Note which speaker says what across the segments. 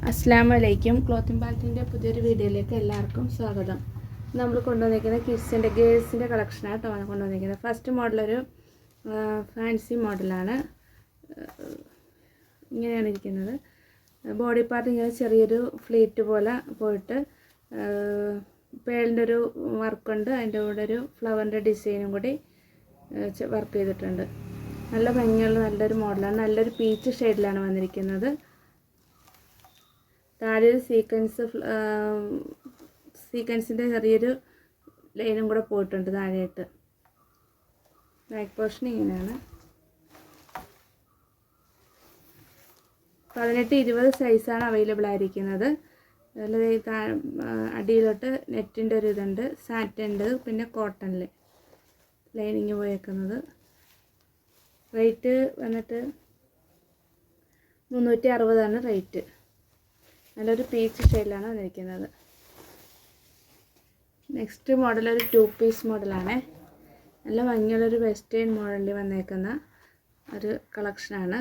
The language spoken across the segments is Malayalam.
Speaker 1: അസ്സലാമു അലൈക്കും. ക്ലോത്തിങ് പാലറ്റിൻ്റെ പുതിയൊരു വീഡിയോയിലേക്ക് എല്ലാവർക്കും സ്വാഗതം. നമ്മൾ കൊണ്ടുവന്നിരിക്കുന്നത് കിഡ്സിൻ്റെ ഗേൾസിൻ്റെ കളക്ഷനാണ് കേട്ടോ കൊണ്ടുവന്നിരിക്കുന്നത്. ഫസ്റ്റ് മോഡലൊരു ഫാൻസി മോഡലാണ്. ഇങ്ങനെയാണ് ഇരിക്കുന്നത്. ബോഡി പാർട്ട് ഇങ്ങനെ ചെറിയൊരു ഫ്ലീറ്റ് പോലെ പോയിട്ട് പേളിൻ്റെ ഒരു വർക്കുണ്ട്. അതിൻ്റെ കൂടെ ഒരു ഫ്ലവറിൻ്റെ ഡിസൈനും കൂടി വർക്ക് ചെയ്തിട്ടുണ്ട്. നല്ല ഭംഗിയുള്ള നല്ലൊരു മോഡലാണ്. നല്ലൊരു പീച്ച് ഷെയ്ഡിലാണ് വന്നിരിക്കുന്നത്. താഴെ ഒരു സീക്വൻസിൻ്റെ ചെറിയൊരു ലൈനും കൂടെ പോയിട്ടുണ്ട് താഴെയായിട്ട്. ബാക്ക് പോർഷൻ ഇങ്ങനെയാണ്. 18-20 സൈസാണ് അവൈലബിൾ ആയിരിക്കുന്നത്. അതിൽ അടിയിലോട്ട് നെറ്റിൻ്റെ ഒരു ഇതുണ്ട്, സാറ്റിൻ്റെ, പിന്നെ കോട്ടണിൽ ലൈനിങ് പോയേക്കുന്നത്. റേറ്റ് വന്നിട്ട് 360 റേറ്റ്. നല്ലൊരു പീച്ച് ഷെയ്ഡിലാണ് വന്നിരിക്കുന്നത്. നെക്സ്റ്റ് മോഡൽ ഒരു 2 പീസ് മോഡലാണ്. നല്ല ഭംഗിയുള്ളൊരു വെസ്റ്റേൺ മോഡലിൽ വന്നേക്കുന്ന ഒരു കളക്ഷനാണ്.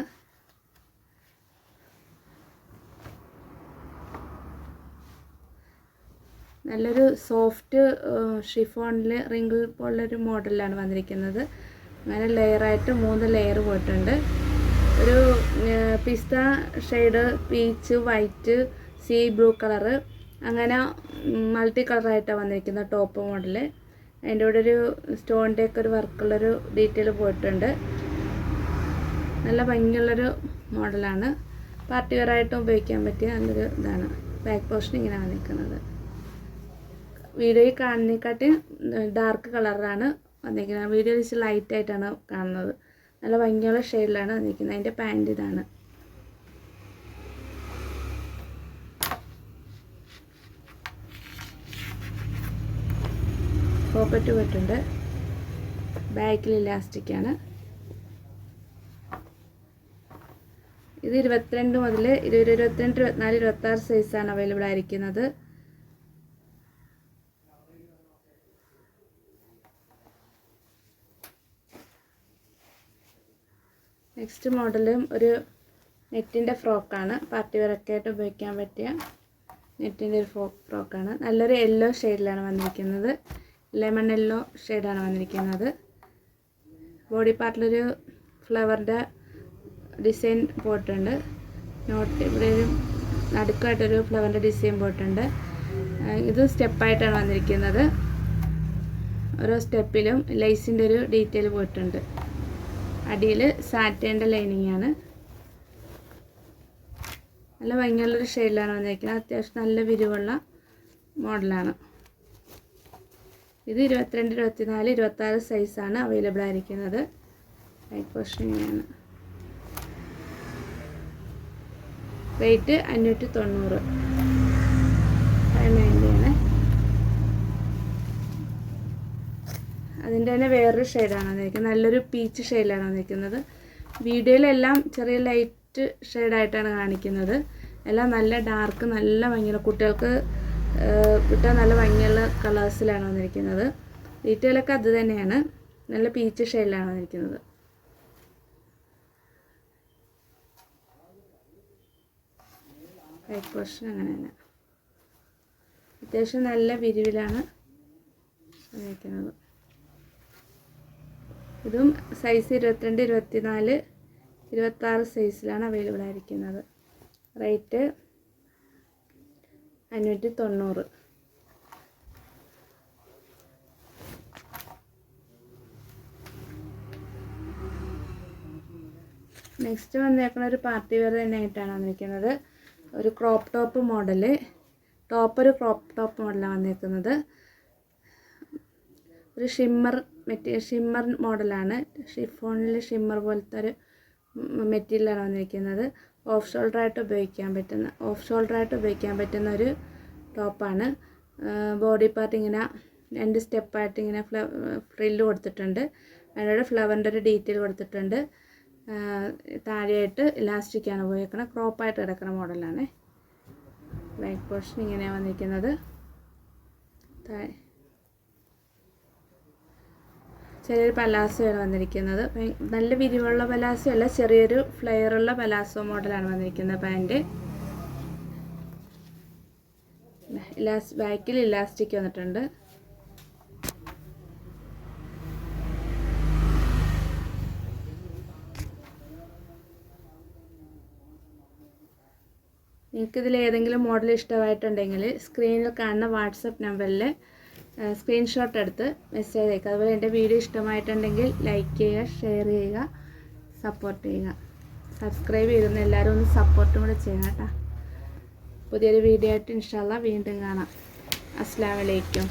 Speaker 1: നല്ലൊരു സോഫ്റ്റ് ഷിഫോണിൽ റിങ്കിൾ പോലുള്ളൊരു മോഡലിലാണ് വന്നിരിക്കുന്നത്. അങ്ങനെ ലെയറായിട്ട് 3 ലെയർ പോയിട്ടുണ്ട്. ഒരു pista shade, peach, white, sea blue colour, അങ്ങനെ മൾട്ടി കളറായിട്ടാണ് വന്നിരിക്കുന്നത് ടോപ്പ് മോഡൽ. അതിൻ്റെ കൂടെ ഒരു സ്റ്റോണിൻ്റെയൊക്കെ ഒരു വർക്കുള്ളൊരു ഡീറ്റെയിൽ പോയിട്ടുണ്ട്. നല്ല ഭംഗിയുള്ളൊരു മോഡലാണ്. പാർട്ടി വെയറായിട്ടും ഉപയോഗിക്കാൻ പറ്റിയ നല്ലൊരു ഇതാണ്. ബാക്ക് പോർഷൻ ഇങ്ങനെ വന്നിരിക്കുന്നത്. വീഡിയോയിൽ കാണുന്നതിനെക്കാട്ടി ഡാർക്ക് കളറാണ് വന്നിരിക്കുന്നത്. വീഡിയോ വെച്ച് ലൈറ്റായിട്ടാണ് കാണുന്നത്. നല്ല ഭംഗിയുള്ള ഷെയ്ഡിലാണ് വന്നിരിക്കുന്നത്. അതിൻ്റെ പാൻറ് ഇതാണ്. പോക്കറ്റ് പോയിട്ടുണ്ട്. ബാക്കിൽ ഇലാസ്റ്റിക്കാണ്. ഇത് 22 മുതൽ 22, 24, 26 സൈസാണ് അവൈലബിൾ ആയിരിക്കുന്നത്. നെക്സ്റ്റ് മോഡലും ഒരു നെറ്റിൻ്റെ ഫ്രോക്കാണ്. പാർട്ടി വെയറൊക്കെ ആയിട്ട് ഉപയോഗിക്കാൻ പറ്റിയ നെറ്റിൻ്റെ ഒരു ഫ്രോക്കാണ്. നല്ലൊരു യെല്ലോ ഷെയ്ഡിലാണ് വന്നിരിക്കുന്നത്. ലെമൺ യെല്ലോ ഷെയ്ഡാണ് വന്നിരിക്കുന്നത്. ബോഡി പാർട്ടിലൊരു ഫ്ലവറിൻ്റെ ഡിസൈൻ പോയിട്ടുണ്ട്. ഇവിടെ ഒരു നടുക്കായിട്ടൊരു ഫ്ലവറിൻ്റെ ഡിസൈൻ പോയിട്ടുണ്ട്. ഇത് സ്റ്റെപ്പായിട്ടാണ് വന്നിരിക്കുന്നത്. ഓരോ സ്റ്റെപ്പിലും ലേസിൻ്റെ ഒരു ഡീറ്റെയിൽ പോയിട്ടുണ്ട്. അടിയിൽ സാറ്റേൻ്റെ ലൈനിങ് ആണ്. നല്ല ഭംഗിയുള്ളൊരു ഷെയ്ഡിലാണ് വന്നിരിക്കുന്നത്. അത്യാവശ്യം നല്ല വിരിവുള്ള മോഡലാണ്. ഇത് 22, 24, 26 സൈസാണ് അവൈലബിൾ ആയിരിക്കുന്നത്. ബാക്ക് പോർഷൻ ഇങ്ങനെയാണ്. റേറ്റ് 590 ആണ്. അതിൻ്റെ തന്നെ വേറൊരു ഷെയ്ഡാണ് വന്നിരിക്കുന്നത്. നല്ലൊരു പീച്ച് ഷെയ്ഡിലാണ് വന്നിരിക്കുന്നത്. വീഡിയോയിലെല്ലാം ചെറിയ ലൈറ്റ് ഷെയ്ഡായിട്ടാണ് കാണിക്കുന്നത്. എല്ലാം നല്ല ഡാർക്ക്, നല്ല ഭംഗിയുള്ള കുട്ടികൾക്ക് കിട്ടാൻ നല്ല ഭംഗിയുള്ള കളേഴ്സിലാണ് വന്നിരിക്കുന്നത്. ഡീറ്റെയിലൊക്കെ അത് തന്നെയാണ്. നല്ല പീച്ച് ഷെയ്ഡിലാണ് വന്നിരിക്കുന്നത്. ബാക്ക് പോർഷൻ അങ്ങനെ തന്നെ അത്യാവശ്യം നല്ല വിരിവിലാണ് വന്നിരിക്കുന്നത്. ഇതും സൈസ് 22, 24, 26 സൈസിലാണ് അവൈലബിൾ ആയിരിക്കുന്നത്. റേറ്റ് 590. നെക്സ്റ്റ് വന്നേക്കുന്ന ഒരു പാർട്ടി വെയർ തന്നെയായിട്ടാണ് വന്നിരിക്കുന്നത്. ഒരു ക്രോപ്പ് ടോപ്പ് മോഡല്. ഒരു ക്രോപ്പ് ടോപ്പ് മോഡലാണ് വന്നിരിക്കുന്നത്. ഒരു ഷിമ്മർ മോഡലാണ്. ഷിഫോണിൽ ഷിമ്മർ പോലത്തെ ഒരു മെറ്റീരിയലാണ് വന്നിരിക്കുന്നത്. ഓഫ് ഷോൾഡറായിട്ട് ഉപയോഗിക്കാൻ പറ്റുന്ന ഒരു ടോപ്പാണ്. ബോഡി പാർട്ട് ഇങ്ങനെ 2 സ്റ്റെപ്പായിട്ട് ഇങ്ങനെ ഫ്രില്ല് കൊടുത്തിട്ടുണ്ട്. അതിനോട് ഫ്ലവറിൻ്റെ ഒരു ഡീറ്റെയിൽ കൊടുത്തിട്ടുണ്ട്. താഴെയായിട്ട് ഇലാസ്റ്റിക്കാണ് ഉപയോഗിക്കുന്നത്. ക്രോപ്പായിട്ട് കിടക്കുന്ന മോഡലാണ്. ബാക്ക് പോർഷൻ ഇങ്ങനെയാണ് വന്നിരിക്കുന്നത്. ചെറിയൊരു പലാസോയാണ് വന്നിരിക്കുന്നത്. നല്ല വിരിവുള്ള പലാസോ അല്ല, ചെറിയൊരു ഫ്ലെയറുള്ള പലാസോ മോഡലാണ് വന്നിരിക്കുന്നത് പാൻറ്റ്. ബാക്കിൽ ഇലാസ്റ്റിക് വന്നിട്ടുണ്ട്. നിങ്ങൾക്കിതിൽ ഏതെങ്കിലും മോഡൽ ഇഷ്ടമായിട്ടുണ്ടെങ്കിൽ സ്ക്രീനിൽ കാണുന്ന വാട്സപ്പ് നമ്പറിൽ സ്ക്രീൻഷോട്ട് എടുത്ത് മെസ്സേജ് അയക്കുക. അതുപോലെ എൻ്റെ വീഡിയോ ഇഷ്ടമായിട്ടുണ്ടെങ്കിൽ ലൈക്ക് ചെയ്യുക, ഷെയർ ചെയ്യുക, സപ്പോർട്ട് ചെയ്യുക. സബ്സ്ക്രൈബ് ചെയ്തിരുന്ന എല്ലാവരും ഒന്ന് സപ്പോർട്ടും കൂടെ ചെയ്യണം കേട്ടോ. പുതിയൊരു വീഡിയോ ആയിട്ട് ഇൻഷാ അല്ലാഹ് വീണ്ടും കാണാം. അസ്സലാമു അലൈക്കും.